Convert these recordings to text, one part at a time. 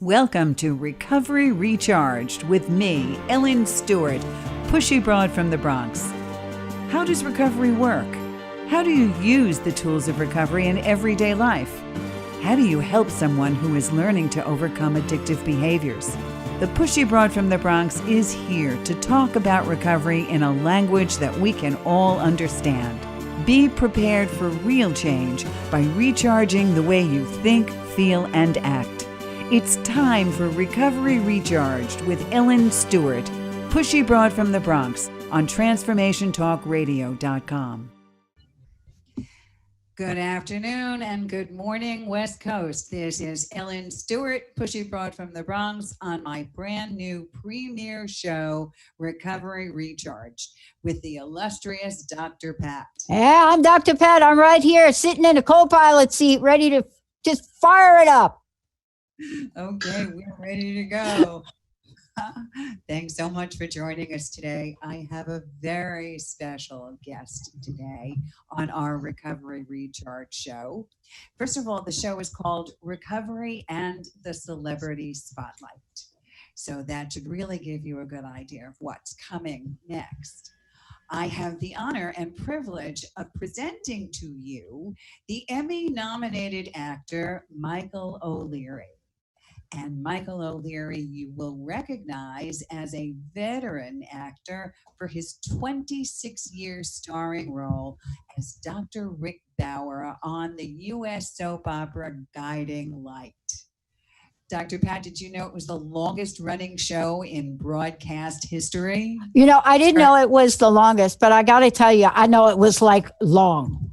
Welcome to Recovery Recharged with me, Ellen Stewart, pushy broad from the Bronx. How does recovery work? How do you use the tools of recovery in everyday life? How do you help someone who is learning to overcome addictive behaviors? The pushy broad from the Bronx is here to talk about recovery in a language that we can all understand. Be prepared for real change by recharging the way you think, feel, and act. It's time for Recovery Recharged with Ellen Stewart, pushy broad from the Bronx on TransformationTalkRadio.com. Good afternoon and good morning, West Coast. This is Ellen Stewart, pushy broad from the Bronx, on my brand new premiere show, Recovery Recharged, with the illustrious Dr. Pat. Yeah, I'm Dr. Pat. I'm right here sitting in a co-pilot seat, ready to just fire it up. Okay, we're ready to go. Thanks so much for joining us today. I have a very special guest today on our Recovery Recharge show. First of all, the show is called Recovery and the Celebrity Spotlight. So that should really give you a good idea of what's coming next. I have the honor and privilege of presenting to you the Emmy-nominated actor Michael O'Leary. And Michael O'Leary you will recognize as a veteran actor for his 26-year starring role as Dr. Rick Bauer on the U.S. soap opera Guiding Light. Dr. Pat, did you know it was the longest running show in broadcast history? You know, I didn't know it was the longest, but I got to tell you, I know it was like long.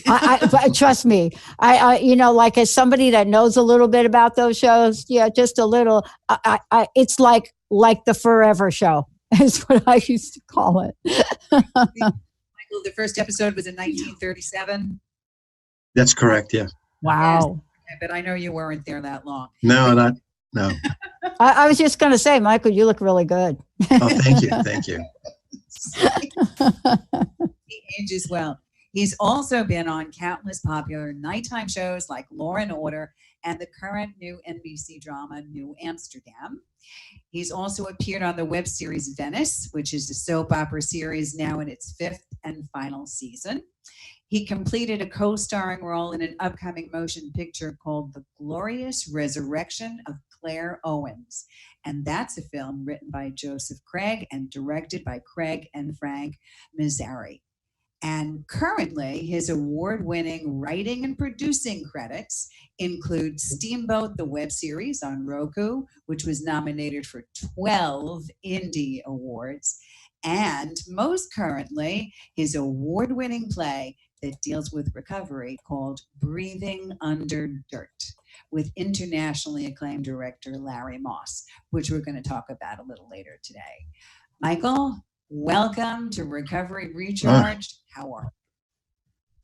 I trust me. I like as somebody that knows a little bit about those shows, yeah, just a little. It's like the Forever Show is what I used to call it. Michael, the first episode was in 1937. That's correct. Yeah. Wow. Yes, but I know you weren't there that long. No. I was just going to say, Michael, you look really good. Oh, thank you. Thank you. He ages well. He's also been on countless popular nighttime shows like Law and Order and the current new NBC drama New Amsterdam. He's also appeared on the web series Venice, which is a soap opera series now in its 5th and final season. He completed a co-starring role in an upcoming motion picture called The Glorious Resurrection of Claire Owens. And that's a film written by Joseph Craig and directed by Craig and Frank Mahzari. And currently, his award-winning writing and producing credits include Steamboat, the web series on Roku, which was nominated for 12 Indie Awards, and most currently, his award-winning play that deals with recovery called Breathing Under Dirt, with internationally acclaimed director Larry Moss, which we're going to talk about a little later today. Michael, welcome to Recovery Recharged. How are you?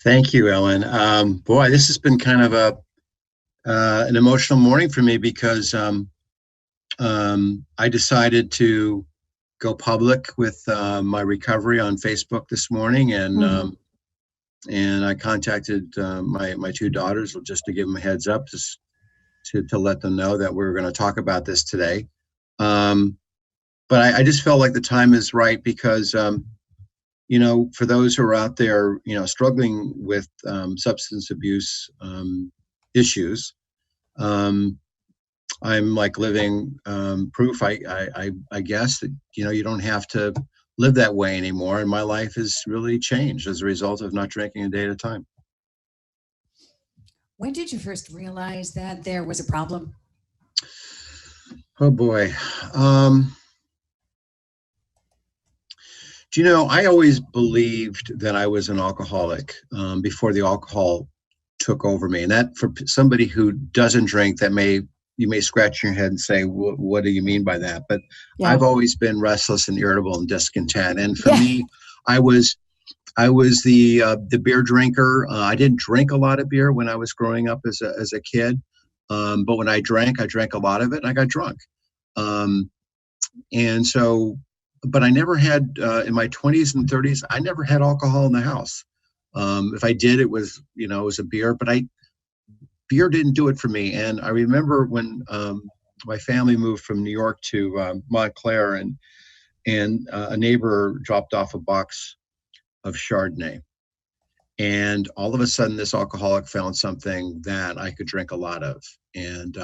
Thank you, Ellen. Boy, this has been kind of an emotional morning for me because I decided to go public with my recovery on Facebook this morning, and I contacted my two daughters just to give them a heads up, just to let them know that we were going to talk about this today. But I just felt like the time is right because, for those who are out there, struggling with substance abuse issues, I'm like living proof, I guess, that, you don't have to live that way anymore. And my life has really changed as a result of not drinking a day at a time. When did you first realize that there was a problem? Oh, boy. I always believed that I was an alcoholic before the alcohol took over me. And that, for somebody who doesn't drink, you may scratch your head and say, what do you mean by that? But yeah. I've always been restless and irritable and discontent. And for me, I was the beer drinker. I didn't drink a lot of beer when I was growing up as a kid. But when I drank a lot of it, and I got drunk. But I never had, in my 20s and 30s, I never had alcohol in the house. If I did, it was a beer, but beer didn't do it for me. And I remember when my family moved from New York to Montclair, and a neighbor dropped off a box of Chardonnay. And all of a sudden, this alcoholic found something that I could drink a lot of. And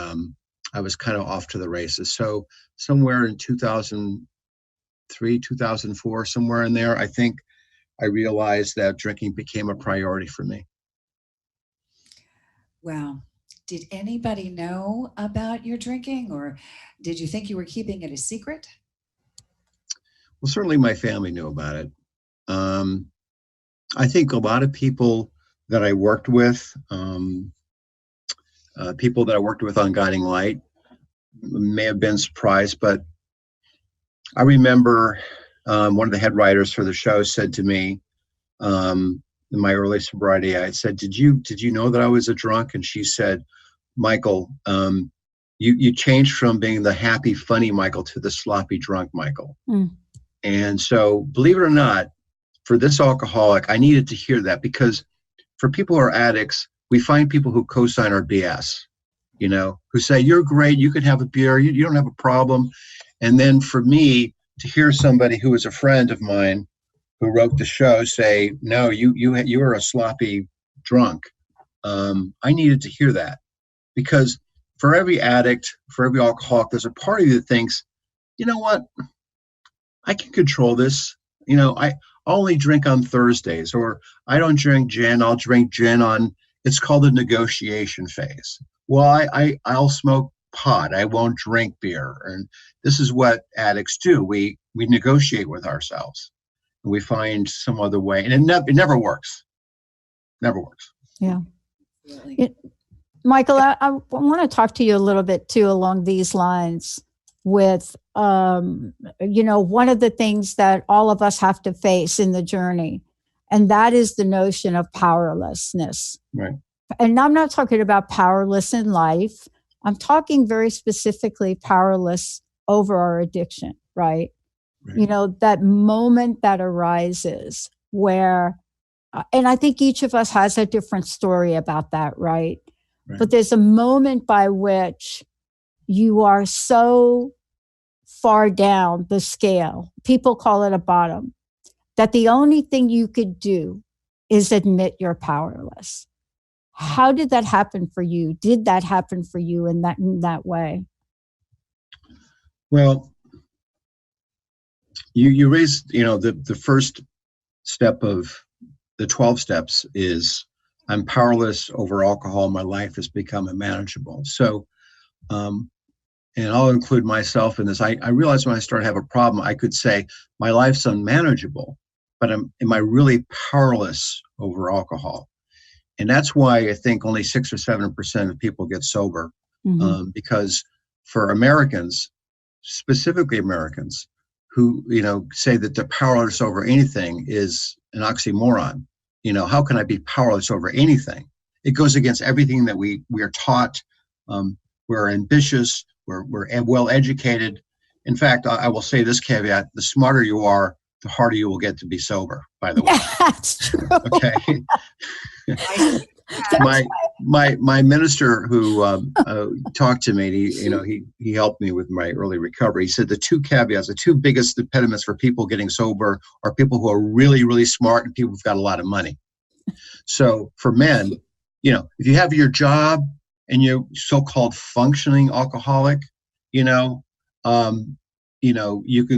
I was kind of off to the races. So somewhere in 2003, 2004, somewhere in there, I think I realized that drinking became a priority for me. Wow. Did anybody know about your drinking, or did you think you were keeping it a secret? Well, certainly my family knew about it. I think a lot of people that I worked with, people that I worked with on Guiding Light, may have been surprised, but I remember one of the head writers for the show said to me, in my early sobriety, I said, did you know that I was a drunk? And she said, Michael, you changed from being the happy, funny Michael to the sloppy drunk Michael. And so, believe it or not, for this alcoholic, I needed to hear that, because for people who are addicts, we find people who co-sign our BS, who say, you're great, you can have a beer, you don't have a problem. And then for me to hear somebody who was a friend of mine who wrote the show say, no, you are a sloppy drunk. I needed to hear that, because for every addict, for every alcoholic, there's a part of you that thinks, you know what, I can control this. I only drink on Thursdays, or I don't drink gin, I'll drink gin on, it's called the negotiation phase. Well, I'll smoke pot, I won't drink beer. And this is what addicts do. We negotiate with ourselves, and we find some other way, and it never works. Never works. Yeah. Michael, I want to talk to you a little bit too along these lines with, one of the things that all of us have to face in the journey, and that is the notion of powerlessness. Right. And I'm not talking about powerless in life. I'm talking very specifically powerless over our addiction, right? That moment that arises where, and I think each of us has a different story about that, right? But there's a moment by which you are so far down the scale, people call it a bottom, that the only thing you could do is admit you're powerless. How did that happen for you? Did that happen for you in that way? Well, you raised, the first step of the 12 steps is I'm powerless over alcohol. My life has become unmanageable. So, and I'll include myself in this. I realized when I started to have a problem, I could say my life's unmanageable, but am I really powerless over alcohol? And that's why I think only 6 or 7% of people get sober, because for Americans, specifically Americans, who say that they're powerless over anything is an oxymoron. How can I be powerless over anything? It goes against everything that we are taught. We're ambitious. We're well educated. In fact, I will say this caveat: the smarter you are, the harder you will get to be sober. By the way, that's true. Okay. my minister who talked to me, he helped me with my early recovery. He said the two caveats, the two biggest impediments for people getting sober are people who are really, really smart and people who've got a lot of money. So for men, if you have your job and you're so-called functioning alcoholic, you can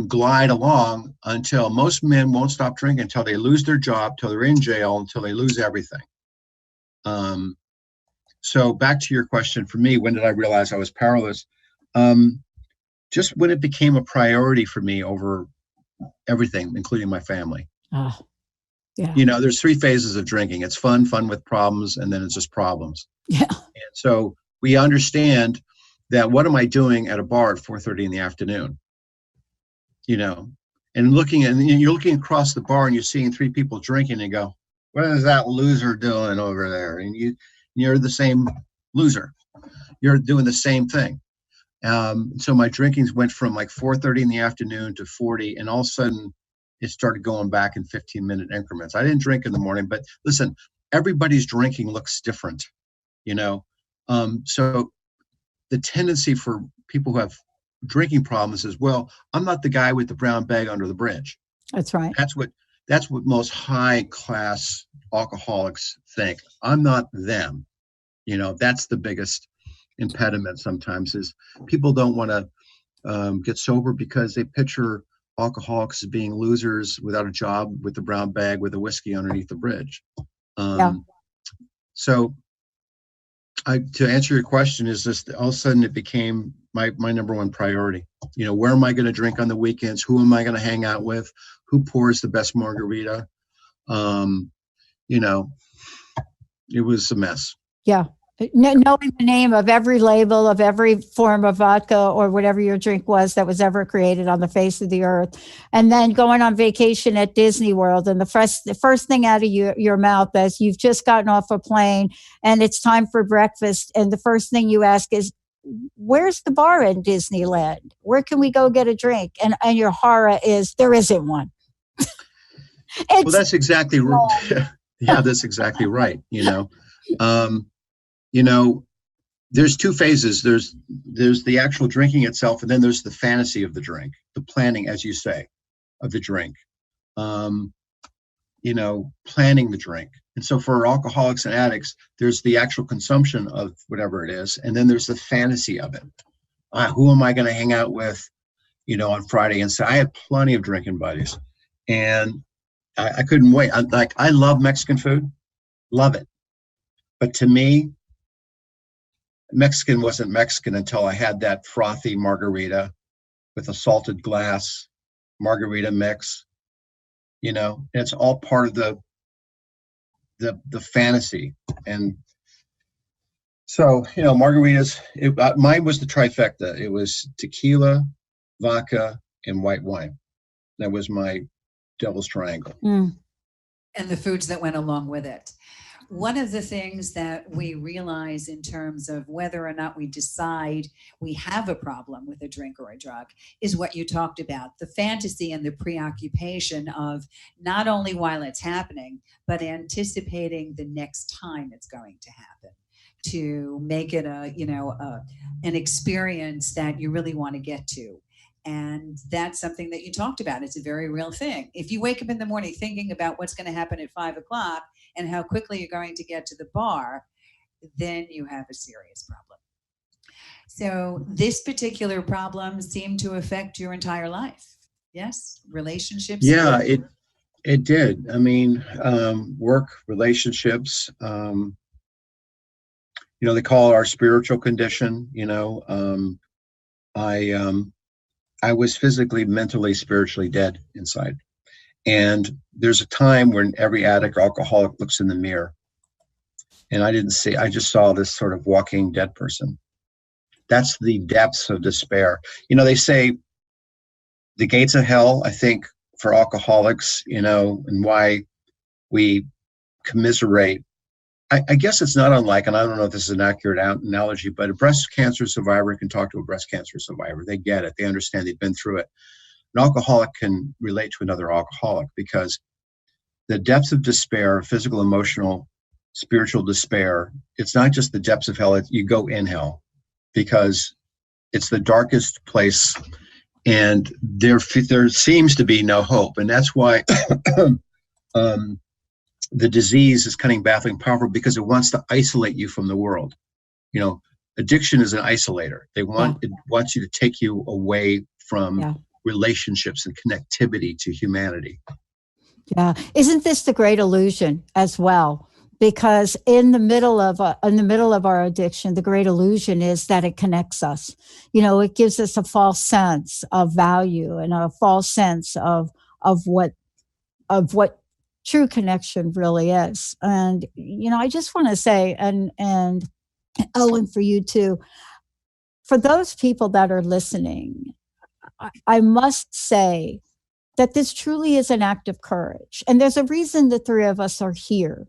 glide along until most men won't stop drinking until they lose their job, till they're in jail, until they lose everything. So back to your question, for me, when did I realize I was powerless? Just when it became a priority for me over everything, including my family. Yeah. There's 3 phases of drinking. It's fun with problems, and then it's just problems. Yeah. And so we understand that what am I doing at a bar at 4:30 in the afternoon? And you're looking across the bar and you're seeing 3 people drinking and go, what is that loser doing over there? And you're the same loser. You're doing the same thing. So my drinkings went from like 4:30 in the afternoon to 40, and all of a sudden it started going back in 15-minute increments. I didn't drink in the morning, but listen, everybody's drinking looks different, So the tendency for people who have drinking problems is, well, I'm not the guy with the brown bag under the bridge. That's right. That's what most high class alcoholics think. I'm not them. That's the biggest impediment sometimes, is people don't want to get sober because they picture alcoholics as being losers without a job, with the brown bag, with a whiskey underneath the bridge. Yeah. So to answer your question, is this all of a sudden it became my number one priority. Where am I going to drink on the weekends? Who am I going to hang out with? Who pours the best margarita? It was a mess. Yeah. Knowing the name of every label of every form of vodka or whatever your drink was that was ever created on the face of the earth. And then going on vacation at Disney World, and the first thing out of your mouth is you've just gotten off a plane and it's time for breakfast. And the first thing you ask is, where's the bar in Disneyland? Where can we go get a drink? And your horror is, there isn't one. Well, that's exactly right. Yeah, that's exactly right. There's two phases. There's the actual drinking itself, and then there's the fantasy of the drink, the planning, as you say, of the drink. Planning the drink. And so for alcoholics and addicts, there's the actual consumption of whatever it is, and then there's the fantasy of it. Who am I going to hang out with, on Friday? And so I had plenty of drinking buddies, and I couldn't wait. I love Mexican food, love it. But to me, Mexican wasn't Mexican until I had that frothy margarita with a salted glass margarita mix. It's all part of the fantasy. And so, margaritas, mine was the trifecta. It was tequila, vodka, and white wine. That was my devil's triangle. And the foods that went along with it. One of the things that we realize in terms of whether or not we decide we have a problem with a drink or a drug is what you talked about, the fantasy and the preoccupation of not only while it's happening, but anticipating the next time it's going to happen, to make it an experience that you really want to get to. And that's something that you talked about. It's a very real thing. If you wake up in the morning thinking about what's going to happen at 5 o'clock and how quickly you're going to get to the bar, then you have a serious problem. So this particular problem seemed to affect your entire life. Yes? Relationships? Yeah, it did. I mean, work, relationships, they call it our spiritual condition. I was physically, mentally, spiritually dead inside. And there's a time when every addict or alcoholic looks in the mirror. And I just saw this sort of walking dead person. That's the depths of despair. They say the gates of hell, I think, for alcoholics, and why we commiserate. I guess it's not unlike, and I don't know if this is an accurate analogy, but a breast cancer survivor can talk to a breast cancer survivor. They get it. They understand. They've been through it. An alcoholic can relate to another alcoholic because the depths of despair, physical, emotional, spiritual despair, it's not just the depths of hell. You go in hell because it's the darkest place, and there seems to be no hope. And that's why the disease is cunning, baffling, powerful, because it wants to isolate you from the world. Addiction is an isolator. It wants you to take you away from relationships and connectivity to humanity. Yeah. Isn't this the great illusion as well? Because in the middle of our addiction, the great illusion is that it connects us. It gives us a false sense of value and a false sense of what true connection really is. And, I just want to say, and Owen, for you too, for those people that are listening, I must say that this truly is an act of courage. And there's a reason the three of us are here.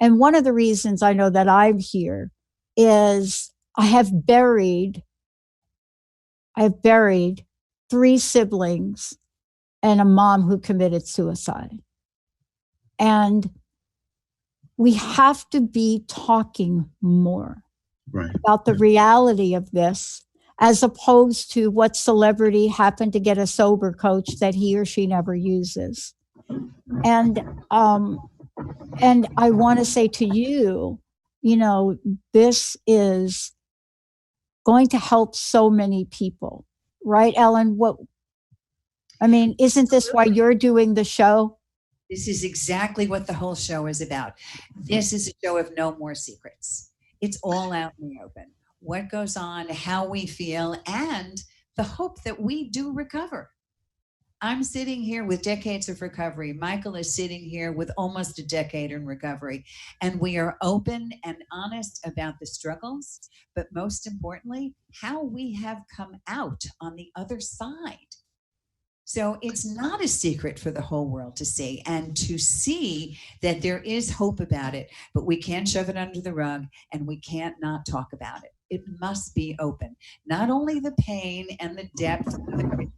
And one of the reasons I know that I'm here is I have buried 3 siblings and a mom who committed suicide. And we have to be talking more Right. about the reality of this, as opposed to what celebrity happened to get a sober coach that he or she never uses. And I want to say to you, this is going to help so many people, right, Ellen? Isn't this why you're doing the show? This is exactly what the whole show is about. This is a show of no more secrets. It's all out in the open. What goes on, how we feel, and the hope that we do recover. I'm sitting here with decades of recovery. Michael is sitting here with almost a decade in recovery. And we are open and honest about the struggles, but most importantly, how we have come out on the other side. So it's not a secret for the whole world to see, and to see that there is hope about it, but we can't shove it under the rug, and we can't not talk about it. It must be open. Not only the pain and the depth of the,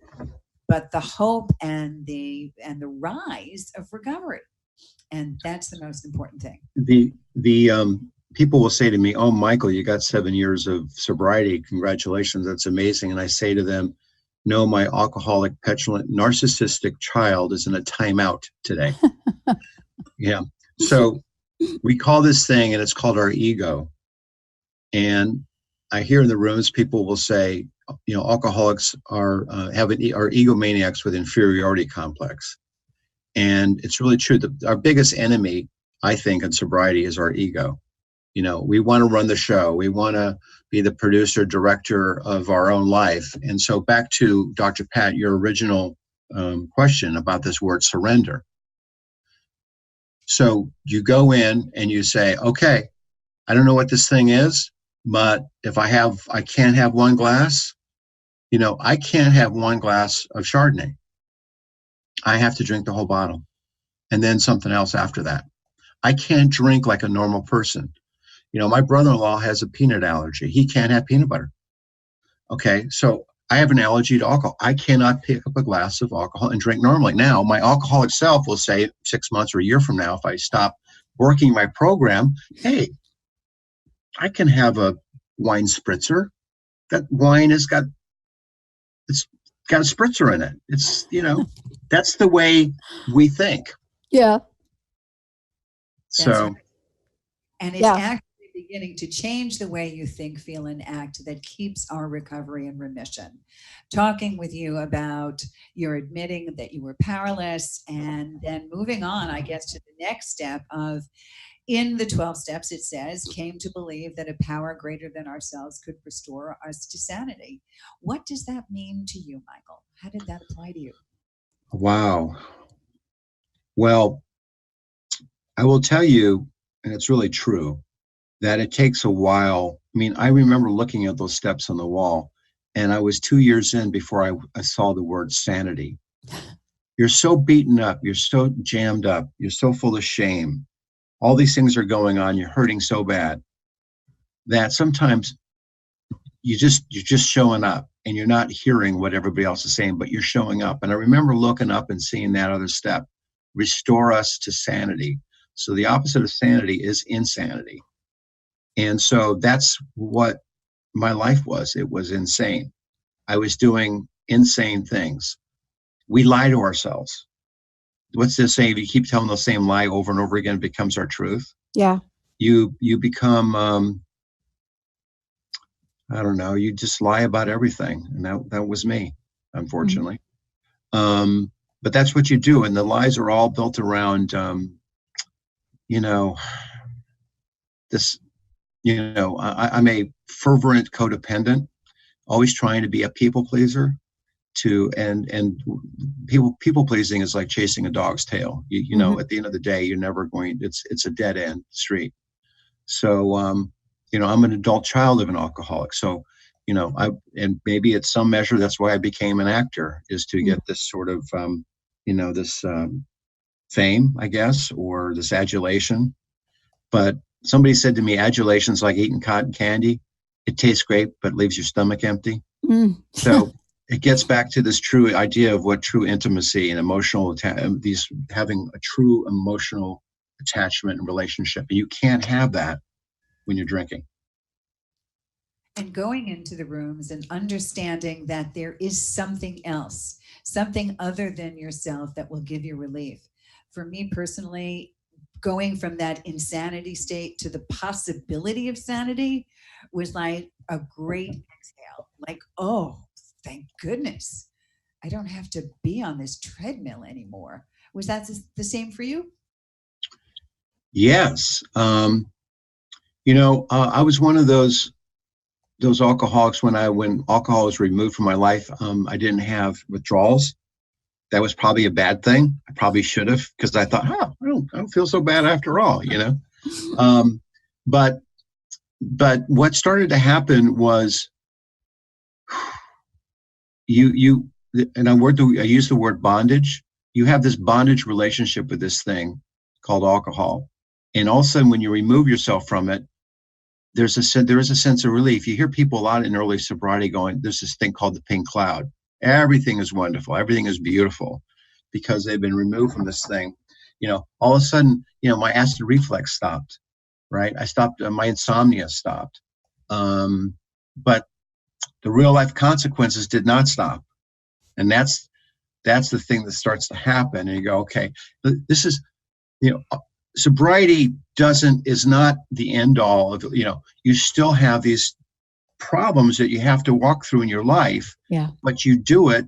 but the hope and the rise of recovery. And that's the most important thing. The people will say to me, "Oh, Michael, you got 7 years of sobriety. Congratulations. That's amazing." And I say to them, "No, my alcoholic, petulant, narcissistic child is in a timeout today." Yeah. So we call this thing, and it's called our ego. And I hear in the rooms, people will say, alcoholics are egomaniacs with inferiority complex. And it's really true. Our biggest enemy, I think, in sobriety is our ego. We want to run the show. We want to be the producer, director of our own life. And so back to Dr. Pat, your original question about this word surrender. So you go in and you say, okay, I don't know what this thing is, but if I can't have one glass, I can't have one glass of Chardonnay. I have to drink the whole bottle and then something else after that. I can't drink like a normal person. My brother-in-law has a peanut allergy. He can't have peanut butter. Okay, so I have an allergy to alcohol. I cannot pick up a glass of alcohol and drink normally. Now, my alcoholic self will say 6 months or a year from now, if I stop working my program, hey, I can have a wine spritzer. That wine it's got a spritzer in it. It's, that's the way we think. Yeah. So, right. And it's actually beginning to change the way you think, feel, and act that keeps our recovery and remission. Talking with you about your admitting that you were powerless, and then moving on, I guess, to the next step of, in the 12 steps, it says, came to believe that a power greater than ourselves could restore us to sanity. What does that mean to you, Michael? How did that apply to you? Wow. Well, I will tell you, and it's really true, that it takes a while. I remember looking at those steps on the wall, and I was 2 years in before I saw the word sanity. You're so beaten up. You're so jammed up. You're so full of shame. All these things are going on. You're hurting so bad that sometimes you're just showing up, and you're not hearing what everybody else is saying, but you're showing up. And I remember looking up and seeing that other step, restore us to sanity. So the opposite of sanity is insanity. And so that's what my life was. It was insane. I was doing insane things. We lie to ourselves. What's this saying? If you keep telling the same lie over and over again, it becomes our truth. Yeah. You become, I don't know, you just lie about everything. And that was me, unfortunately. Mm-hmm. But that's what you do. And the lies are all built around, this, I'm a fervent codependent, always trying to be a people pleaser. And people pleasing is like chasing a dog's tail. Mm-hmm. At the end of the day, you're never going. It's a dead end street. So I'm an adult child of an alcoholic. So and maybe at some measure that's why I became an actor, is to get this sort of this fame, I guess, or this adulation. But somebody said to me, adulation's like eating cotton candy. It tastes great, but leaves your stomach empty. So it gets back to this true idea of what true intimacy and emotional, having a true emotional attachment and relationship. And you can't have that when you're drinking. And going into the rooms and understanding that there is something else, something other than yourself that will give you relief. For me personally, going from that insanity state to the possibility of sanity was like a great exhale. Like, oh, thank goodness. I don't have to be on this treadmill anymore. Was that the same for you? Yes. I was one of those alcoholics when alcohol was removed from my life. I didn't have withdrawals. That was probably a bad thing. I probably should have, because I thought, I don't feel so bad after all, But what started to happen was and I use the word bondage. You have this bondage relationship with this thing called alcohol. And all of a sudden, when you remove yourself from it, there is a sense of relief. You hear people a lot in early sobriety going, there's this thing called the pink cloud. Everything is wonderful. Everything is beautiful because they've been removed from this thing. All of a sudden, my acid reflux stopped, right? I stopped, my insomnia stopped. But the real life consequences did not stop. And that's the thing that starts to happen. And you go, okay, this is, sobriety is not the end all of, you still have these problems that you have to walk through in your life, but you do it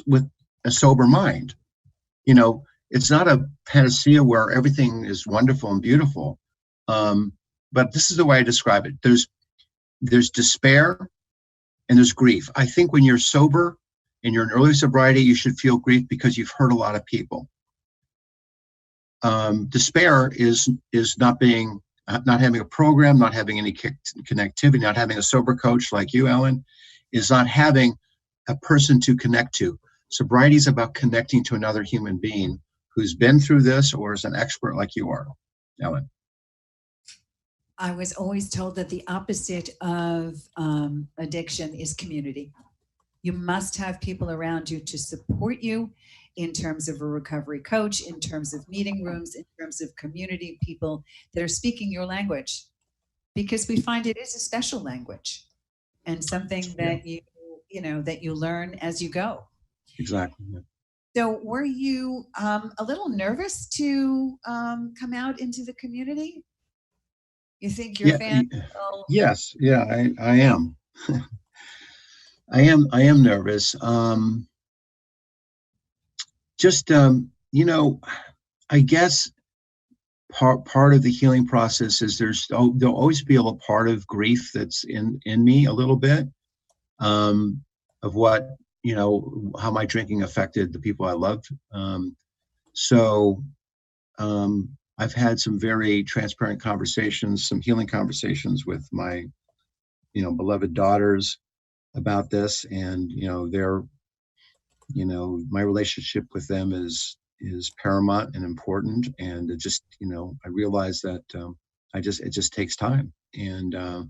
with a sober mind. It's not a panacea where everything is wonderful and beautiful. But this is the way I describe it. There's despair and there's grief. I think when you're sober and you're in early sobriety, you should feel grief because you've hurt a lot of people. Despair is not having a program, not having any connectivity, not having a sober coach like you, Ellen, is not having a person to connect to. Sobriety is about connecting to another human being who's been through this or is an expert like you are, Ellen. I was always told that the opposite of addiction is community. You must have people around you to support you in terms of a recovery coach, in terms of meeting rooms, in terms of community people that are speaking your language, because we find it is a special language and something that that you learn as you go. Exactly. Yeah. So were you a little nervous to come out into the community? You think your fans? Yes. Yeah, I am. I am nervous. I guess part of the healing process is there'll always be a little part of grief that's in me a little bit, of what, how my drinking affected the people I loved. I've had some very transparent conversations, some healing conversations with my, beloved daughters about this, and my relationship with them is paramount and important, and it just I realize that it just takes time, and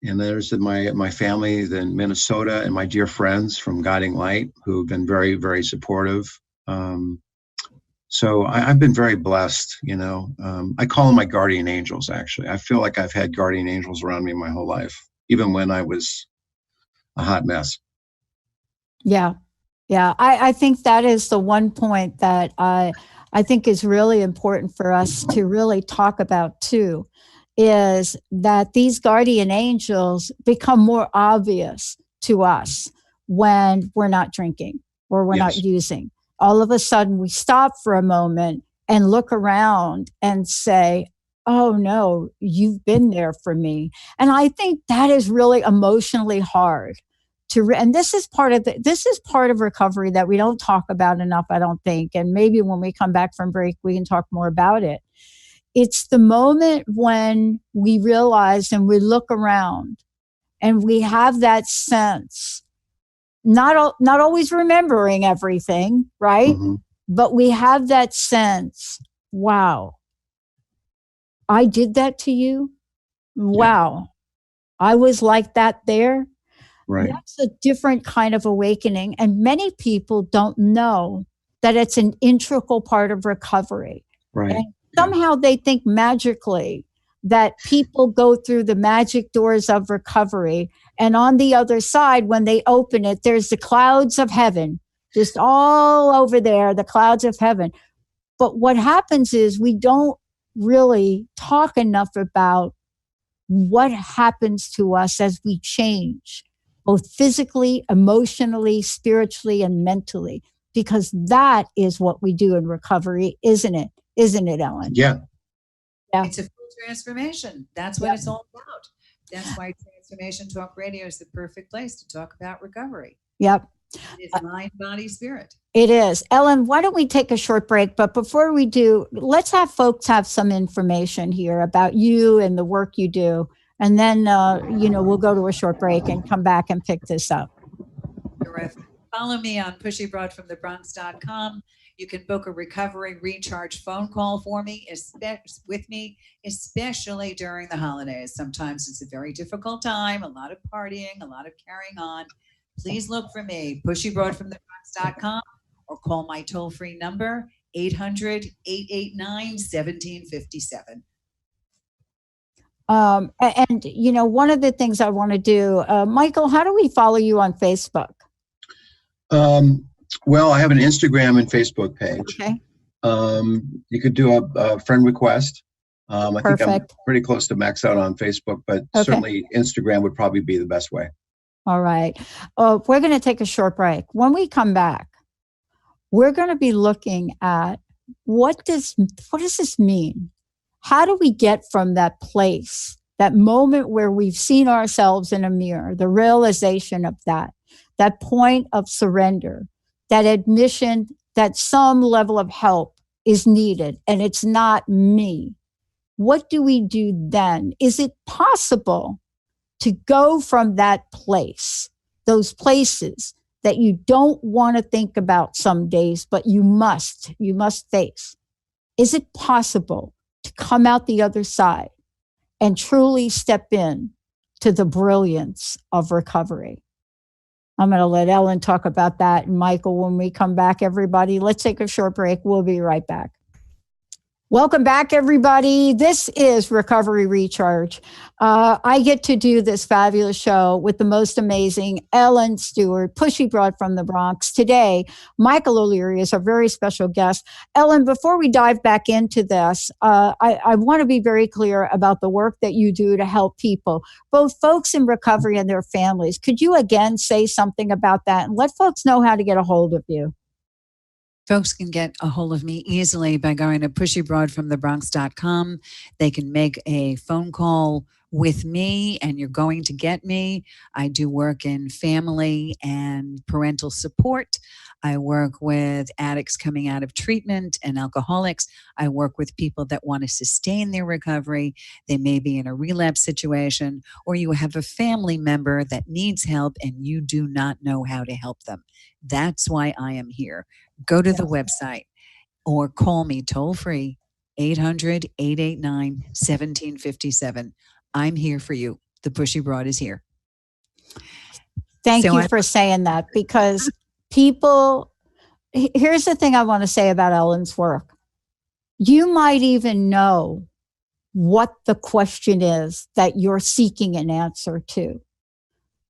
there's my family in Minnesota and my dear friends from Guiding Light who have been very, very supportive. So I've been very blessed. I call them my guardian angels. Actually, I feel like I've had guardian angels around me my whole life, even when I was a hot mess. Yeah. I think that is the one point that I think is really important for us to really talk about too, is that these guardian angels become more obvious to us when we're not drinking or we're not using. All of a sudden we stop for a moment and look around and say, oh no, you've been there for me. And I think that is really emotionally hard and this is part of recovery that we don't talk about enough, I don't think. And maybe when we come back from break, we can talk more about it. It's the moment when we realize and we look around and we have that sense, not always remembering everything, right? Mm-hmm. But we have that sense, wow, I did that to you. Wow. I was like that there. Right. That's a different kind of awakening. And many people don't know that it's an integral part of recovery. Right. And somehow they think magically that people go through the magic doors of recovery. And on the other side, when they open it, there's the clouds of heaven, just all over there, the clouds of heaven. But what happens is we don't really talk enough about what happens to us as we change, both physically, emotionally, spiritually, and mentally, because that is what we do in recovery, isn't it? Isn't it, Ellen? Yeah. It's a full transformation. That's what it's all about. That's why Transformation Talk Radio is the perfect place to talk about recovery. Yep. It's mind, body, spirit. It is. Ellen, why don't we take a short break? But before we do, let's have folks have some information here about you and the work you do. And then, we'll go to a short break and come back and pick this up. Terrific. Follow me on pushybroadfromthebronx.com. You can book a recovery recharge phone call for me, especially during the holidays. Sometimes it's a very difficult time, a lot of partying, a lot of carrying on. Please look for me, pushybroadfromthebronx.com, or call my toll-free number, 800-889-1757. One of the things I want to do, Michael, how do we follow you on Facebook? Well, I have an Instagram and Facebook page. Okay. You could do a friend request. I think I'm Perfect. pretty close to max out on Facebook, but certainly Instagram would probably be the best way. All right. We're going to take a short break. When we come back, we're going to be looking at what does this mean? How do we get from that place, that moment where we've seen ourselves in a mirror, the realization of that point of surrender, that admission that some level of help is needed and it's not me. What do we do then? Is it possible to go from that place, those places that you don't want to think about some days, but you must face? Is it possible to come out the other side and truly step in to the brilliance of recovery? I'm going to let Ellen talk about that. And Michael, when we come back, everybody, let's take a short break. We'll be right back. Welcome back, everybody. This is Recovery Recharge. I get to do this fabulous show with the most amazing Ellen Stewart, Pushy Broad from the Bronx. Today, Michael O'Leary is our very special guest. Ellen, before we dive back into this, I want to be very clear about the work that you do to help people, both folks in recovery and their families. Could you again say something about that and let folks know how to get a hold of you? Folks can get a hold of me easily by going to pushybroadfromthebronx.com. They can make a phone call with me and you're going to get me. I do work in family and parental support. I work with addicts coming out of treatment and alcoholics. I work with people that want to sustain their recovery. They may be in a relapse situation, or you have a family member that needs help and you do not know how to help them. That's why I am here. Go to the website or call me toll free, 800-889-1757. I'm here for you. The Pushy Broad is here. Thank you for saying that, because people, here's the thing I want to say about Ellen's work. You might even know what the question is that you're seeking an answer to.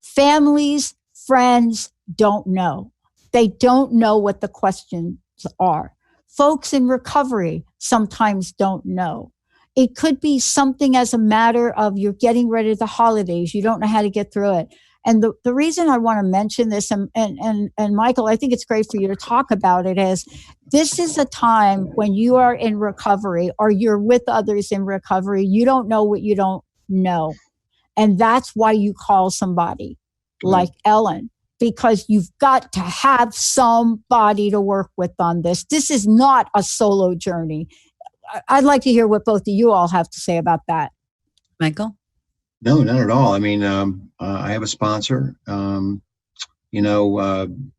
Families, friends don't know. They don't know what the questions are. Folks in recovery sometimes don't know. It could be something as a matter of you're getting ready to the holidays. You don't know how to get through it. And the reason I want to mention this, and Michael, I think it's great for you to talk about it, is this is a time when you are in recovery or you're with others in recovery. You don't know what you don't know. And that's why you call somebody like Ellen, because you've got to have somebody to work with on this. This is not a solo journey. I'd like to hear what both of you all have to say about that. Michael? No, not at all. I mean, I have a sponsor. Listen,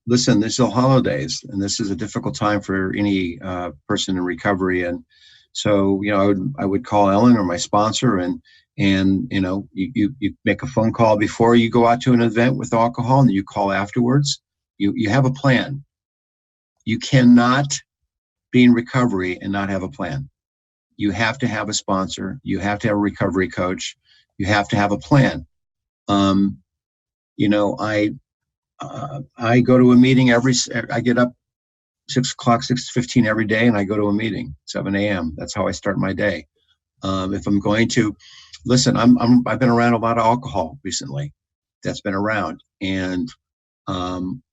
this is the holidays, and this is a difficult time for any person in recovery. And so, I would call Ellen or my sponsor, and you make a phone call before you go out to an event with alcohol, and you call afterwards. You have a plan. You cannot be in recovery and not have a plan. You have to have a sponsor. You have to have a recovery coach. You have to have a plan. I go to a meeting I get up 6 o'clock, 6:15 every day, and I go to a meeting, 7 a.m. That's how I start my day. If I'm going to listen, I've been around a lot of alcohol recently that's been around, and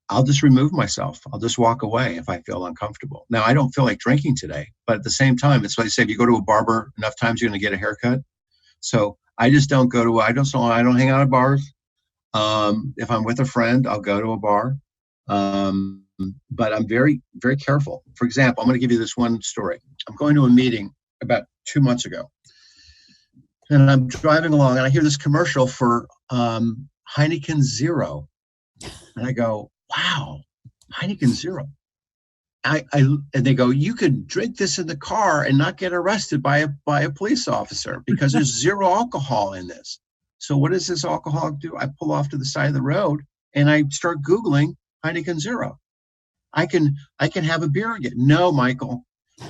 I'll just remove myself. I'll just walk away if I feel uncomfortable. Now, I don't feel like drinking today, but at the same time, it's like I say, if you go to a barber enough times, you're going to get a haircut. So I just don't I don't hang out at bars. If I'm with a friend, I'll go to a bar. But I'm very, very careful. For example, I'm going to give you this one story. I'm going to a meeting about 2 months ago, and I'm driving along, and I hear this commercial for Heineken Zero, and I go, "Wow, Heineken Zero!" And they go, "You could drink this in the car and not get arrested by a police officer because there's zero alcohol in this." So what does this alcoholic do? I pull off to the side of the road and I start Googling Heineken Zero. I can have a beer again. No, Michael,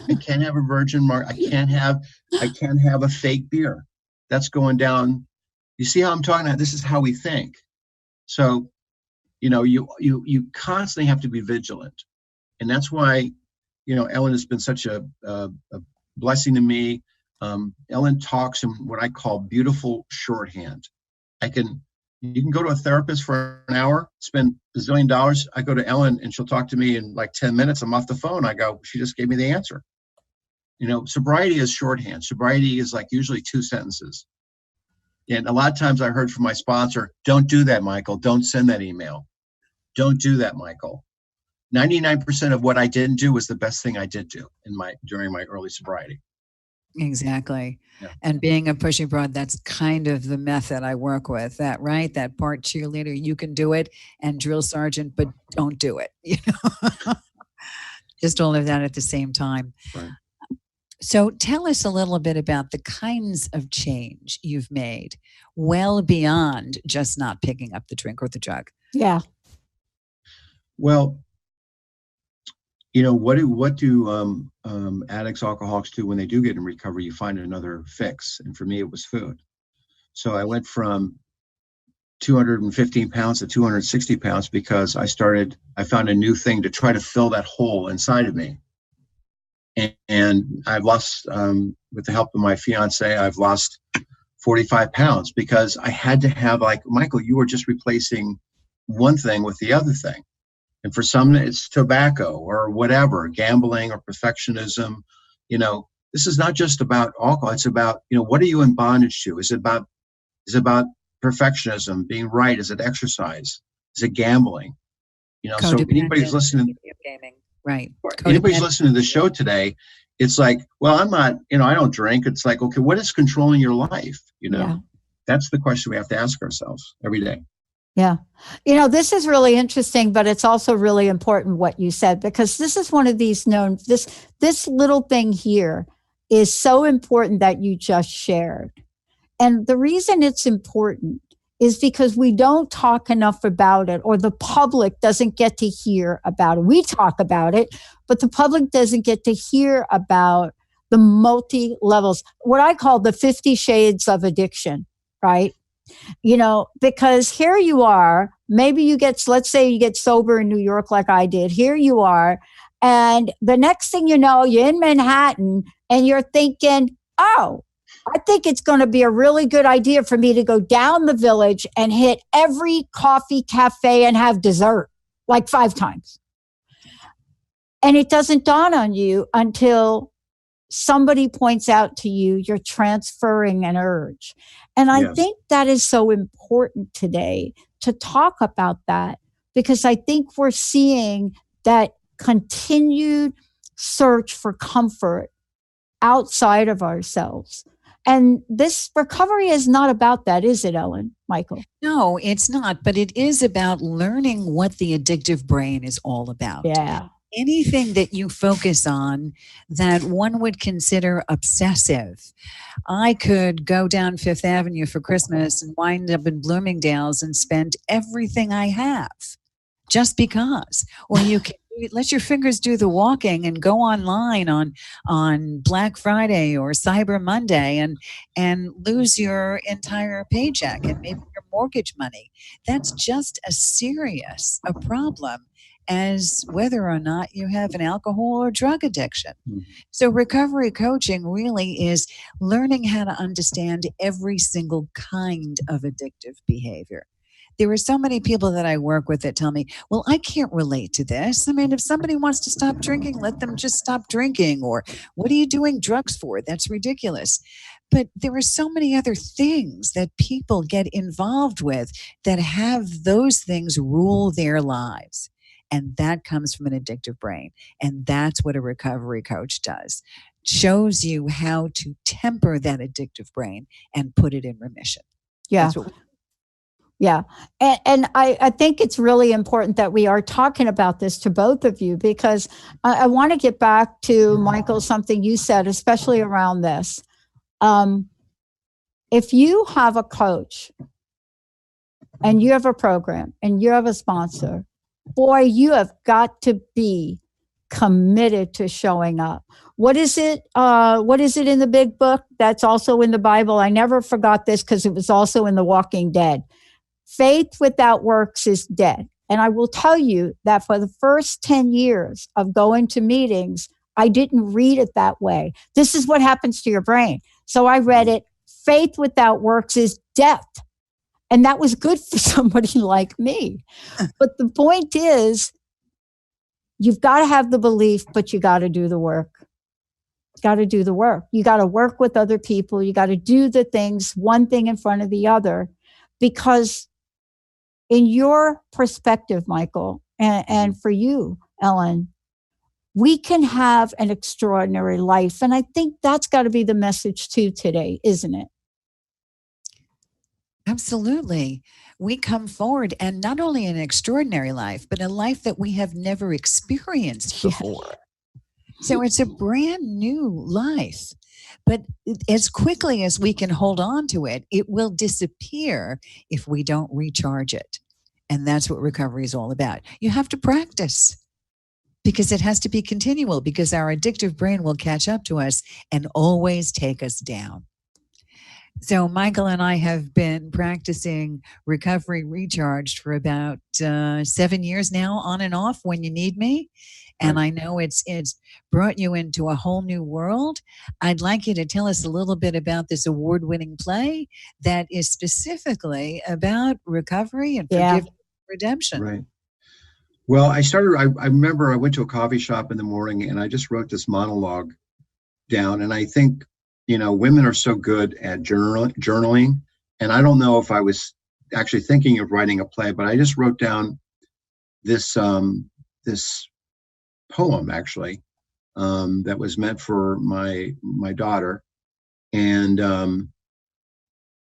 I can't have a virgin mark. I can't have a fake beer. That's going down. You see how I'm talking about? This is how we think. So, you constantly have to be vigilant. And that's why, Ellen has been such a blessing to me. Ellen talks in what I call beautiful shorthand. You can go to a therapist for an hour, spend $1 zillion. I go to Ellen and she'll talk to me in like 10 minutes. I'm off the phone. I go, she just gave me the answer. Sobriety is shorthand. Sobriety is like usually 2 sentences. And a lot of times I heard from my sponsor, "Don't do that, Michael. Don't send that email. Don't do that, Michael." 99% of what I didn't do was the best thing I did do during my early sobriety. Exactly. Yeah. And being a pushy broad, that's kind of the method I work with. That, right? That part cheerleader, you can do it, and drill sergeant, but don't do it. Just all of that at the same time. Right. So tell us a little bit about the kinds of change you've made, well beyond just not picking up the drink or the drug. Yeah. Well, what do addicts, alcoholics do when they do get in recovery? You find another fix. And for me, it was food. So I went from 215 pounds to 260 pounds because I found a new thing to try to fill that hole inside of me. And I've lost, with the help of my fiance, I've lost 45 pounds because I had to have, like, Michael, you were just replacing one thing with the other thing. And for some, it's tobacco or whatever, gambling or perfectionism. This is not just about alcohol. It's about, what are you in bondage to? Is it about perfectionism, being right? Is it exercise? Is it gambling? So anybody's listening, gaming, right? Anybody's listening to the show today, it's like, well, I'm not, I don't drink. It's like, okay, what is controlling your life? Yeah. That's the question we have to ask ourselves every day. Yeah. This is really interesting, but it's also really important what you said, because this is one of these this little thing here is so important that you just shared. And the reason it's important is because we don't talk enough about it, or the public doesn't get to hear about it. We talk about it, but the public doesn't get to hear about the multi-levels, what I call the 50 shades of addiction, right? Because here you are, maybe let's say you get sober in New York like I did. Here you are. And the next thing you know, you're in Manhattan and you're thinking, oh, I think it's going to be a really good idea for me to go down the Village and hit every coffee cafe and have dessert like 5 times. And it doesn't dawn on you until somebody points out to you you're transferring an urge. And I think that is so important today to talk about that, because I think we're seeing that continued search for comfort outside of ourselves. And this recovery is not about that, is it, Ellen, Michael? No, it's not. But it is about learning what the addictive brain is all about. Yeah. Anything that you focus on that one would consider obsessive. I could go down Fifth Avenue for Christmas and wind up in Bloomingdale's and spend everything I have. just because. Or you can let your fingers do the walking and go online on Black Friday or Cyber Monday and lose your entire paycheck and maybe your mortgage money. That's just as serious a problem as whether or not you have an alcohol or drug addiction. So recovery coaching really is learning how to understand every single kind of addictive behavior. There are so many people that I work with that tell me, well, I can't relate to this. I mean, if somebody wants to stop drinking, let them just stop drinking. Or what are you doing drugs for? That's ridiculous. But there are so many other things that people get involved with that have those things rule their lives. And that comes from an addictive brain. And that's what a recovery coach does. Shows you how to temper that addictive brain and put it in remission. Yeah. That's what Yeah. And I think it's really important that we are talking about this to both of you, because I want to get back to, Michael, something you said, especially around this. If you have a coach and you have a program and you have a sponsor, boy, you have got to be committed to showing up. What is it? What is it in the big book that's also in the Bible? I never forgot this because it was also in The Walking Dead. Faith without works is dead. And I will tell you that for the first 10 years of going to meetings, I didn't read it that way. This is what happens to your brain. So I read it, faith without works is death. And that was good for somebody like me. But the point is, you've got to have the belief, but you got to do the work. Got to do the work. You got to work with other people. You got to do the things, one thing in front of the other, because in your perspective, Michael, and for you, Ellen, we can have an extraordinary life. And I think that's got to be the message too today, isn't it? Absolutely. We come forward and not only an extraordinary life, but a life that we have never experienced before. So it's a brand new life. But as quickly as we can hold on to it, it will disappear if we don't recharge it. And that's what recovery is all about. You have to practice because it has to be continual, because our addictive brain will catch up to us and always take us down. So Michael and I have been practicing recovery recharged for about 7 years now, on and off when you need me. And I know it's brought you into a whole new world. I'd like you to tell us a little bit about this award-winning play that is specifically about recovery and forgiveness and redemption. Right. Well, I remember I went to a coffee shop in the morning and I just wrote this monologue down. And I think, women are so good at journaling. And I don't know if I was actually thinking of writing a play, but I just wrote down this poem, actually, that was meant for my daughter. And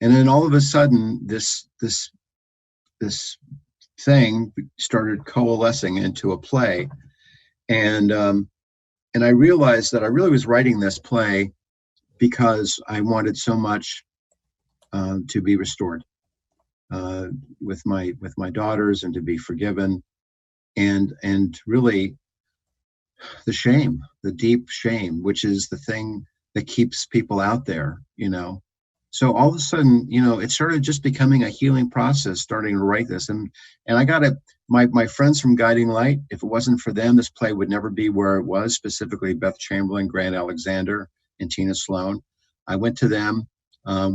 then all of a sudden, this thing started coalescing into a play. And I realized that I really was writing this play because I wanted so much to be restored with my daughters and to be forgiven, and really the deep shame, which is the thing that keeps people out there, So all of a sudden, it started just becoming a healing process, starting to write this. And I got it. My friends from Guiding Light, if it wasn't for them, this play would never be where it was, specifically Beth Chamberlain, Grant Alexander, and Tina Sloan. I went to them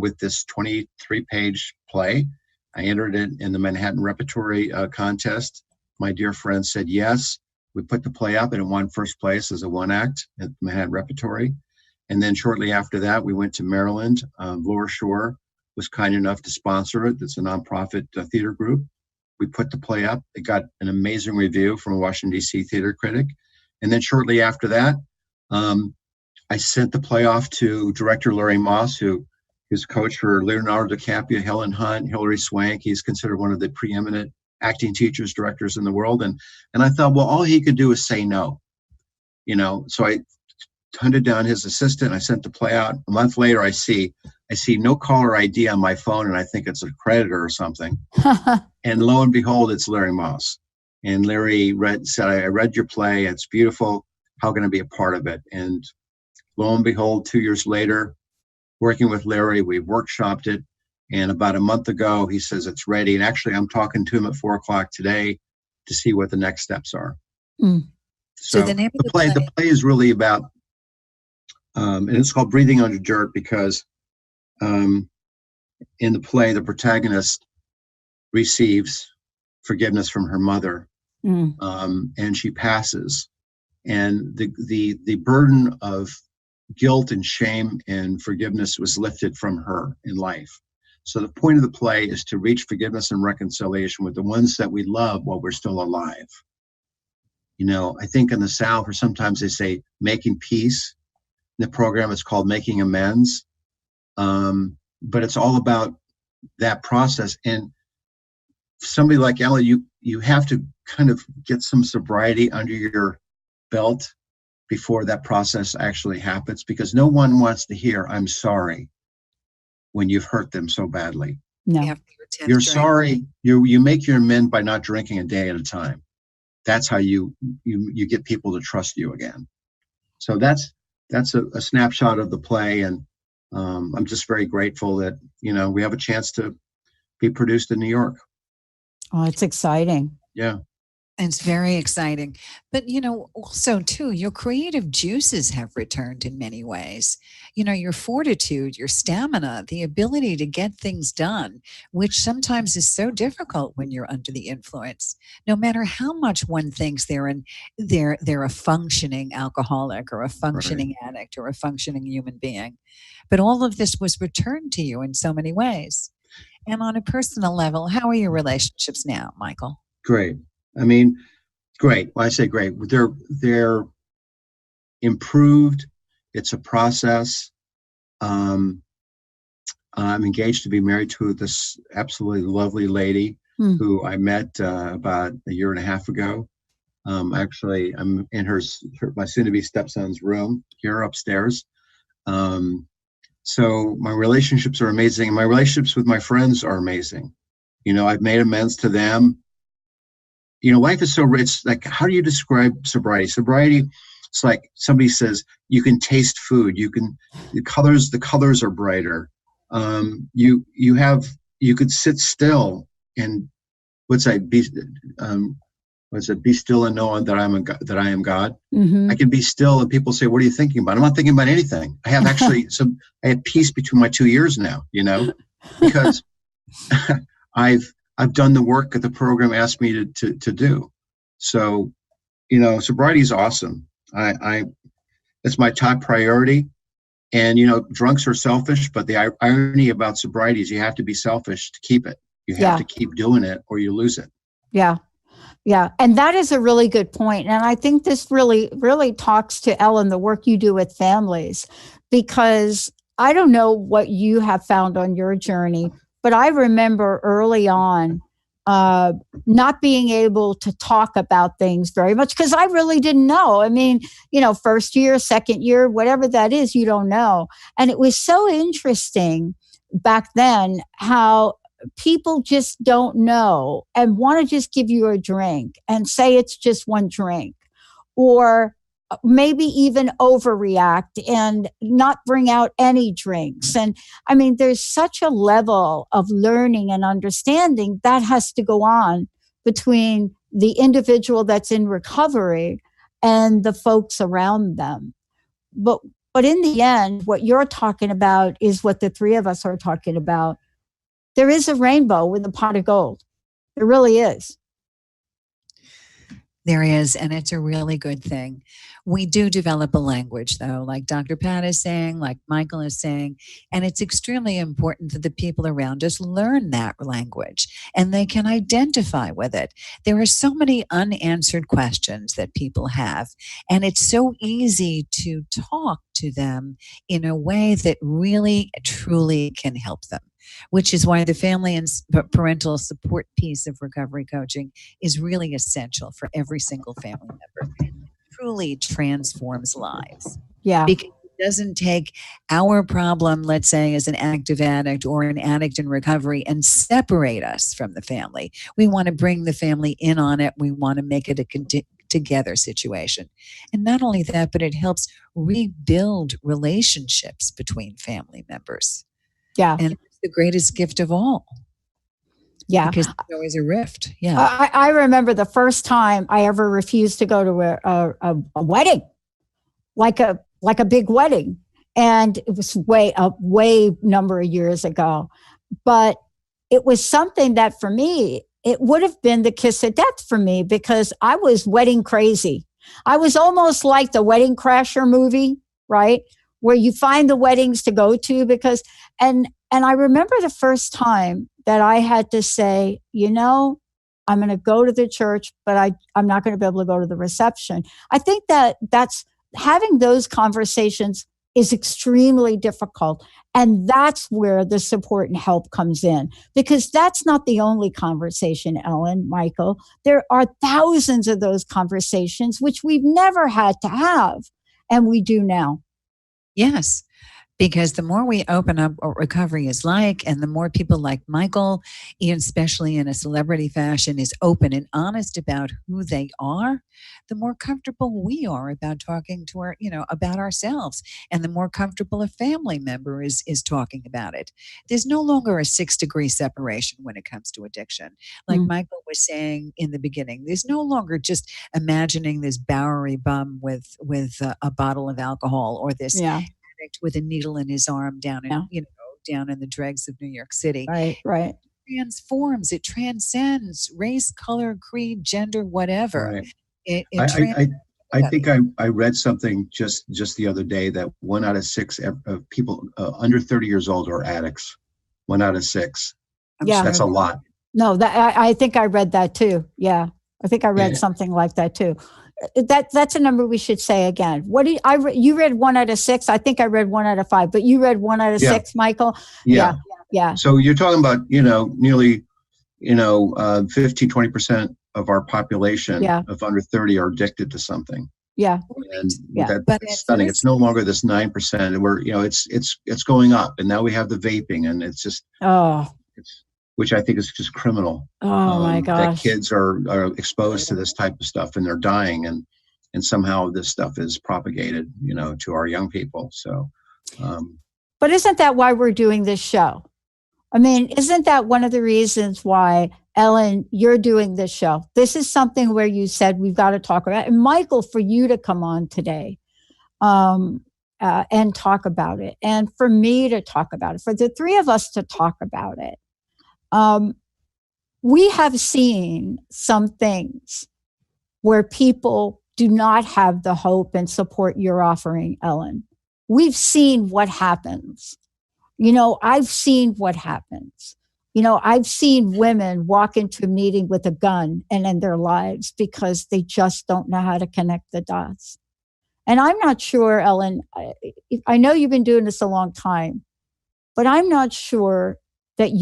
with this 23-page play. I entered it in the Manhattan Repertory Contest. My dear friend said yes. We put the play up and it won first place as a one-act at the Manhattan Repertory. And then shortly after that, we went to Maryland. Laura Shore was kind enough to sponsor it. It's a nonprofit theater group. We put the play up. It got an amazing review from a Washington, D.C. theater critic. And then shortly after that, I sent the play off to director Larry Moss, who is coach for Leonardo DiCaprio, Helen Hunt, Hilary Swank. He's considered one of the preeminent acting teachers, directors in the world. And I thought, well, all he could do is say no. So I hunted down his assistant. I sent the play out. A month later, I see no caller ID on my phone, and I think it's a creditor or something. And lo and behold, it's Larry Moss. And Larry said, I read your play. It's beautiful. How can I be a part of it? And lo and behold, 2 years later, working with Larry, we workshopped it. And about a month ago, he says it's ready. And actually, I'm talking to him at 4:00 today to see what the next steps are. Mm. So the name of the play is really about, and it's called Breathing Under Dirt because in the play, the protagonist receives forgiveness from her mother, and she passes. And the burden of guilt and shame and forgiveness was lifted from her in life. So the point of the play is to reach forgiveness and reconciliation with the ones that we love while we're still alive. You know, I think in the South, or sometimes they say making peace. In the program, it's called Making Amends. But it's all about that process. And somebody like Ella, you have to kind of get some sobriety under your belt before that process actually happens, because no one wants to hear, I'm sorry, when you've hurt them so badly. No. You're sorry. You make your amend by not drinking a day at a time. That's how you get people to trust you again. So that's a snapshot of the play. And I'm just very grateful that, you know, we have a chance to be produced in New York. Oh, it's exciting. Yeah. It's very exciting. But, you know, also, too, your creative juices have returned in many ways. You know, your fortitude, your stamina, the ability to get things done, which sometimes is so difficult when you're under the influence. No matter how much one thinks they're a functioning alcoholic or a functioning addict or a functioning human being. But all of this was returned to you in so many ways. And on a personal level, how are your relationships now, Michael? Great. I mean, great. When I say great, they're improved. It's a process. I'm engaged to be married to this absolutely lovely lady who I met about a year and a half ago. Actually, I'm in my soon-to-be stepson's room here upstairs. So my relationships are amazing. My relationships with my friends are amazing. You know, I've made amends to them. You know, life is so rich. Like, how do you describe sobriety? Sobriety, it's like somebody says, you can taste food. The colors are brighter. You could sit still and be still and know that I am God. Mm-hmm. I can be still and people say, what are you thinking about? I'm not thinking about anything. I have actually I have peace between my two ears now, you know, because I've done the work that the program asked me to do. So, you know, sobriety is awesome. It's my top priority. And, you know, drunks are selfish, but the irony about sobriety is you have to be selfish to keep it. You have to keep doing it or you lose it. Yeah. Yeah. And that is a really good point. And I think this really, really talks to Ellen, the work you do with families, because I don't know what you have found on your journey, but I remember early on not being able to talk about things very much because I really didn't know. I mean, you know, first year, second year, whatever that is, you don't know. And it was so interesting back then how people just don't know and want to just give you a drink and say it's just one drink, or maybe even overreact and not bring out any drinks. And I mean, there's such a level of learning and understanding that has to go on between the individual that's in recovery and the folks around them. But in the end, what you're talking about is what the three of us are talking about. There is a rainbow with a pot of gold. There really is. There is, and it's a really good thing. We do develop a language, though, like Dr. Pat is saying, like Michael is saying, and it's extremely important that the people around us learn that language and they can identify with it. There are so many unanswered questions that people have, and it's so easy to talk to them in a way that really, truly can help them, which is why the family and parental support piece of recovery coaching is really essential for every single family member. It truly transforms lives. Yeah. Because doesn't take our problem, let's say, as an active addict or an addict in recovery, and separate us from the family. We want to bring the family in on it. We want to make it a together situation. And not only that, but it helps rebuild relationships between family members. Yeah. And it's the greatest gift of all. Yeah. Because there's always a rift. Yeah. I remember the first time I ever refused to go to a wedding, like a big wedding. And it was way number of years ago. But it was something that for me, it would have been the kiss of death for me because I was wedding crazy. I was almost like the Wedding Crasher movie, right? Where you find the weddings to go to because, and I remember the first time that I had to say, I'm going to go to the church, but I'm not going to be able to go to the reception. I think that's having those conversations is extremely difficult. And that's where the support and help comes in, because that's not the only conversation, Ellen, Michael. There are thousands of those conversations, which we've never had to have, and we do now. Yes. Because the more we open up what recovery is like, and the more people like Michael, especially in a celebrity fashion, is open and honest about who they are, the more comfortable we are about talking to about ourselves, and the more comfortable a family member is talking about it. There's no longer a 6-degree separation when it comes to addiction. Like Michael was saying in the beginning, there's no longer just imagining this Bowery bum with a bottle of alcohol, or this with a needle in his arm down in the dregs of New York City. Right. Transforms. It transcends race, color, creed, gender, whatever. Right. I think I read something just the other day that 1 out of 6 of people under 30 years old are addicts. 1 out of 6. That's a lot. No, I think I read that too. Yeah, I think I read something like that too. That's a number we should say again. You read 1 out of 6. I think I read 1 out of 5, but you read 1 out of 6, Michael. Yeah. So you're talking about, nearly, 15-20% of our population of under 30 are addicted to something. Yeah. And that's stunning. It's no longer this 9%. And we're, it's going up. And now we have the vaping, and it's just, which I think is just criminal. Oh my gosh. That kids are exposed to this type of stuff and they're dying, and somehow this stuff is propagated, to our young people. So, but isn't that why we're doing this show? I mean, isn't that one of the reasons why, Ellen, you're doing this show? This is something where you said we've got to talk about it. And Michael, for you to come on today and talk about it, and for me to talk about it, for the three of us to talk about it. We have seen some things where people do not have the hope and support you're offering, Ellen. We've seen what happens. I've seen what happens. I've seen women walk into a meeting with a gun and end their lives because they just don't know how to connect the dots. And I'm not sure, Ellen, I know you've been doing this a long time, but I'm not sure that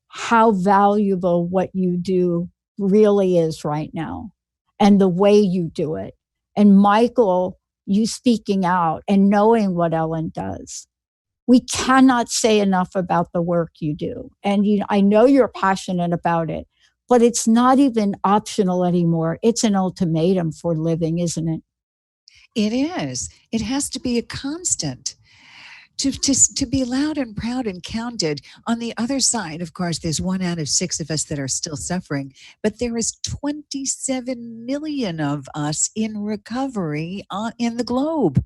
how valuable what you do really is right now, and the way you do it. And Michael, you speaking out and knowing what Ellen does. We cannot say enough about the work you do. And I know you're passionate about it, but it's not even optional anymore. It's an ultimatum for living, isn't it? It is. It has to be a constant. To be loud and proud and counted. On the other side, of course, there's 1 out of 6 of us that are still suffering, but there is 27 million of us in recovery in the globe.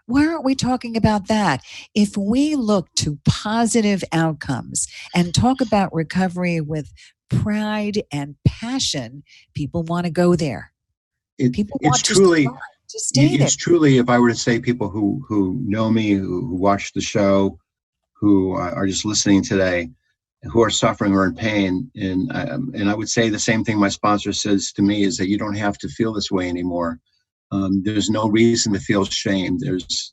Why aren't we talking about that? If we look to positive outcomes and talk about recovery with pride and passion, people want to go there. It's truly, if I were to say people who know me, who watch the show, who are just listening today, who are suffering or in pain, and I would say the same thing my sponsor says to me, is that you don't have to feel this way anymore. There's no reason to feel shame. There's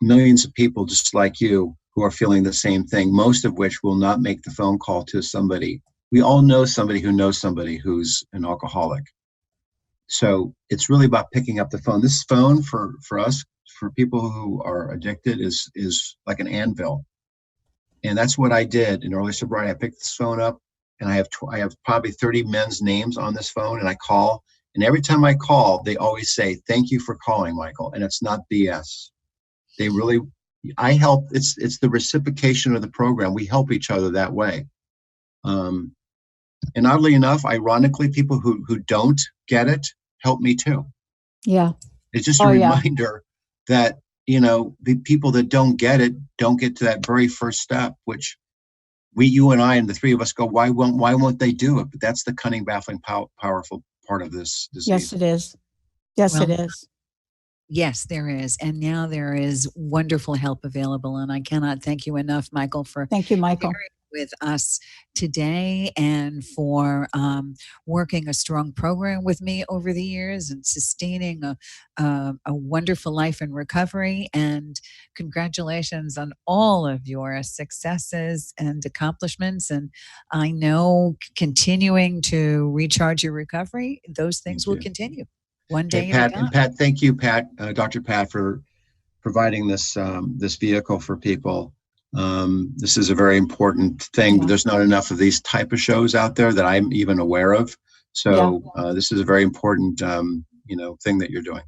millions of people just like you who are feeling the same thing, most of which will not make the phone call to somebody. We all know somebody who knows somebody who's an alcoholic. So it's really about picking up the phone. This phone for us, for people who are addicted, is like an anvil. And that's what I did in early sobriety. I picked this phone up, and I have probably 30 men's names on this phone, and I call. And every time I call, they always say, "Thank you for calling, Michael." And it's not BS. They really, I help. It's the reciprocation of the program. We help each other that way. And oddly enough, ironically, people who don't get it help me too. Yeah. It's just a reminder that, the people that don't get it don't get to that very first step, which you and I and the three of us go, why won't they do it? But that's the cunning, baffling, powerful part of this disease. Yes, it is. Yes, it is. Yes, there is. And now there is wonderful help available. And I cannot thank you enough, Michael, for Thank you, Michael. sharing with us today and for working a strong program with me over the years and sustaining a wonderful life in recovery. And congratulations on all of your successes and accomplishments. And I know continuing to recharge your recovery, those things will continue one day at a time. And Pat, thank you, Dr. Pat, for providing this vehicle for people. This is a very important thing. Yeah. There's not enough of these type of shows out there that I'm even aware of. So this is a very important, thing that you're doing.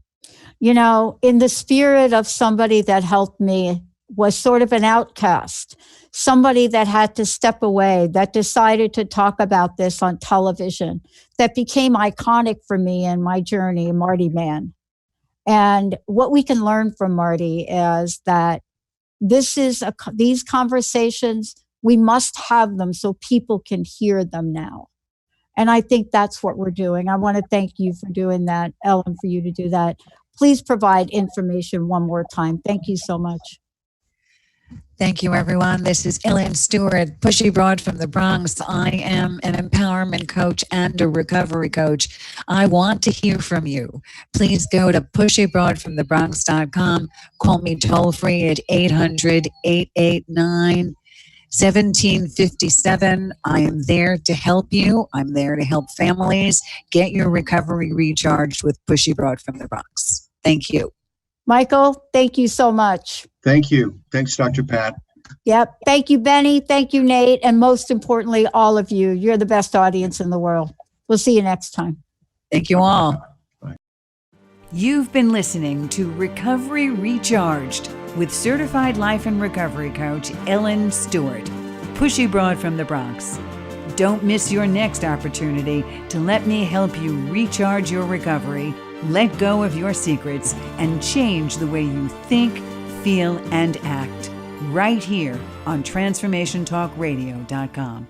In the spirit of somebody that helped me, was sort of an outcast, somebody that had to step away, that decided to talk about this on television, that became iconic for me in my journey, Marty Mann. And what we can learn from Marty is that these conversations, we must have them so people can hear them now. And I think that's what we're doing. I want to thank you for doing that, Ellen, for you to do that. Please provide information one more time. Thank you so much. Thank you, everyone. This is Ellen Stewart, Pushy Broad from the Bronx. I am an empowerment coach and a recovery coach. I want to hear from you. Please go to pushybroadfromthebronx.com. Call me toll free at 800-889-1757. I am there to help you. I'm there to help families get your recovery recharged with Pushy Broad from the Bronx. Thank you. Michael, thank you so much. Thank you. Thanks, Dr. Pat. Yep. Thank you, Benny. Thank you, Nate. And most importantly, all of you. You're the best audience in the world. We'll see you next time. Thank you all. Bye. You've been listening to Recovery Recharged with certified life and recovery coach Ellen Stewart, Pushy Broad from the Bronx. Don't miss your next opportunity to let me help you recharge your recovery, let go of your secrets, and change the way you think, feel, and act right here on TransformationTalkRadio.com.